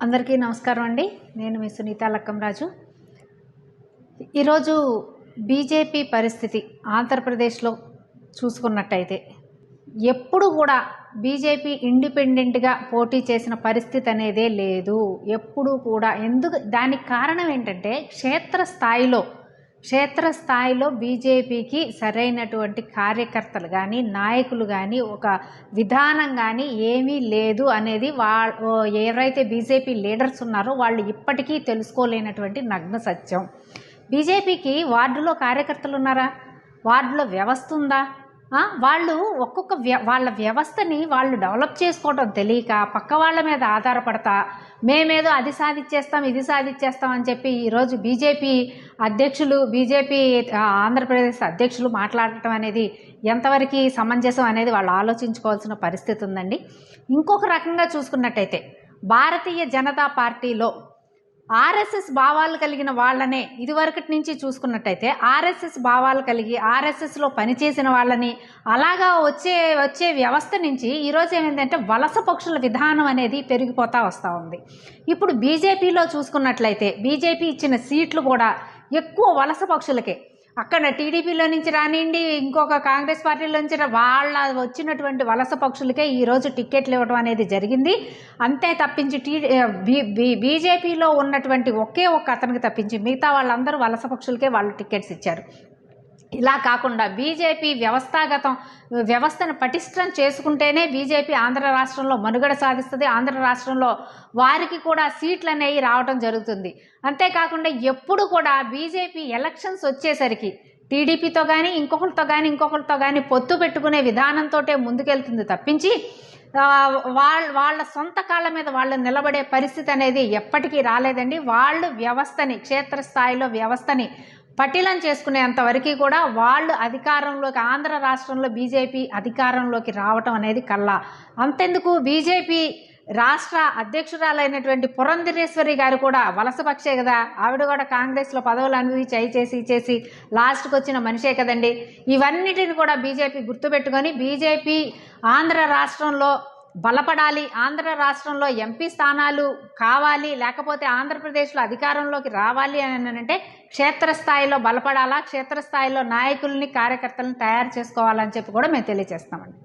అందరికీ నమస్కారం అండి. నేను మీ సునీత లక్కంరాజు. ఈరోజు బీజేపీ పరిస్థితి ఆంధ్రప్రదేశ్లో చూసుకున్నట్టయితే ఎప్పుడు కూడా బీజేపీ ఇండిపెండెంట్గా పోటీ చేసిన పరిస్థితి అనేదే లేదు. ఎప్పుడు కూడా దానికి కారణం ఏంటంటే క్షేత్రస్థాయిలో బీజేపీకి సరైనటువంటి కార్యకర్తలు కానీ నాయకులు కానీ ఒక విధానం కానీ ఏమీ లేదు అనేది ఎవరైతే బీజేపీ లీడర్స్ ఉన్నారో వాళ్ళు ఇప్పటికీ తెలుసుకోలేనటువంటి నగ్న సత్యం. బీజేపీకి వార్డులో కార్యకర్తలు ఉన్నారా? వార్డులో వ్యవస్థ ఉందా? వాళ్ళు వాళ్ళ వ్యవస్థని వాళ్ళు డెవలప్ చేసుకోవడం తెలియక పక్క వాళ్ళ మీద ఆధారపడతా మేమేదో అది సాధించేస్తాం ఇది సాధించేస్తాం అని చెప్పి ఈరోజు బీజేపీ ఆంధ్రప్రదేశ్ అధ్యక్షులు మాట్లాడటం అనేది ఎంతవరకు సమంజసం అనేది వాళ్ళు ఆలోచించుకోవాల్సిన పరిస్థితి ఉందండి. ఇంకొక రకంగా చూసుకున్నట్టయితే భారతీయ జనతా పార్టీలో ఆర్ఎస్ఎస్ భావాలు కలిగిన వాళ్ళనే ఇదివరకటి నుంచి చూసుకున్నట్టయితే ఆర్ఎస్ఎస్ భావాలు కలిగి ఆర్ఎస్ఎస్లో పనిచేసిన వాళ్ళని అలాగా వచ్చే వ్యవస్థ నుంచి ఈరోజు ఏమైందంటే వలస పక్షుల విధానం అనేది పెరిగిపోతూ వస్తూ ఉంది. ఇప్పుడు బీజేపీలో చూసుకున్నట్లయితే బీజేపీ ఇచ్చిన సీట్లు కూడా ఎక్కువ వలస పక్షులకే. అక్కడ టీడీపీలో నుంచి రానివ్వండి ఇంకొక కాంగ్రెస్ పార్టీలో నుంచి వాళ్ళ వచ్చినటువంటి వలస పక్షులకే ఈరోజు టిక్కెట్లు ఇవ్వడం అనేది జరిగింది. అంతే తప్పించి బీజేపీలో ఉన్నటువంటి ఒకే ఒక్క అతనికి తప్పించి మిగతా వాళ్ళందరూ వలస పక్షులకే వాళ్ళు టిక్కెట్స్ ఇచ్చారు. ఇలా కాకుండా బీజేపీ వ్యవస్థను పటిష్టం చేసుకుంటేనే బీజేపీ ఆంధ్ర రాష్ట్రంలో మనుగడ సాధిస్తుంది. ఆంధ్ర రాష్ట్రంలో వారికి కూడా సీట్లు అనేవి రావడం జరుగుతుంది. అంతేకాకుండా ఎప్పుడు కూడా బీజేపీ ఎలక్షన్స్ వచ్చేసరికి టీడీపీతో కానీ ఇంకొకరితో కానీ పొత్తు పెట్టుకునే విధానంతో ముందుకెళ్తుంది తప్పించి వాళ్ళ సొంత కాళ్ళ మీద వాళ్ళు నిలబడే పరిస్థితి అనేది ఎప్పటికీ రాలేదండి. వాళ్ళు క్షేత్రస్థాయిలో వ్యవస్థని పటిలం చేసుకునేంతవరకు కూడా వాళ్ళు అధికారంలోకి ఆంధ్ర రాష్ట్రంలో బీజేపీ అధికారంలోకి రావటం అనేది కల్లా. అంతెందుకు బీజేపీ రాష్ట్ర అధ్యక్షురాలైనటువంటి పురంధరేశ్వరి గారు కూడా వలసపక్షే కదా. ఆవిడ కూడా కాంగ్రెస్లో పదవులు అనుభవించి చేసి లాస్ట్కి వచ్చిన మనిషే కదండి. ఇవన్నిటిని కూడా బీజేపీ గుర్తుపెట్టుకొని బీజేపీ ఆంధ్ర రాష్ట్రంలో బలపడాలి, ఆంధ్ర రాష్ట్రంలో ఎంపీ స్థానాలు కావాలి, లేకపోతే ఆంధ్రప్రదేశ్లో అధికారంలోకి రావాలి అని అంటే క్షేత్రస్థాయిలో బలపడాలా, క్షేత్రస్థాయిలో నాయకుల్ని కార్యకర్తలను తయారు చేసుకోవాలని చెప్పి కూడా మేము తెలియజేస్తామండి.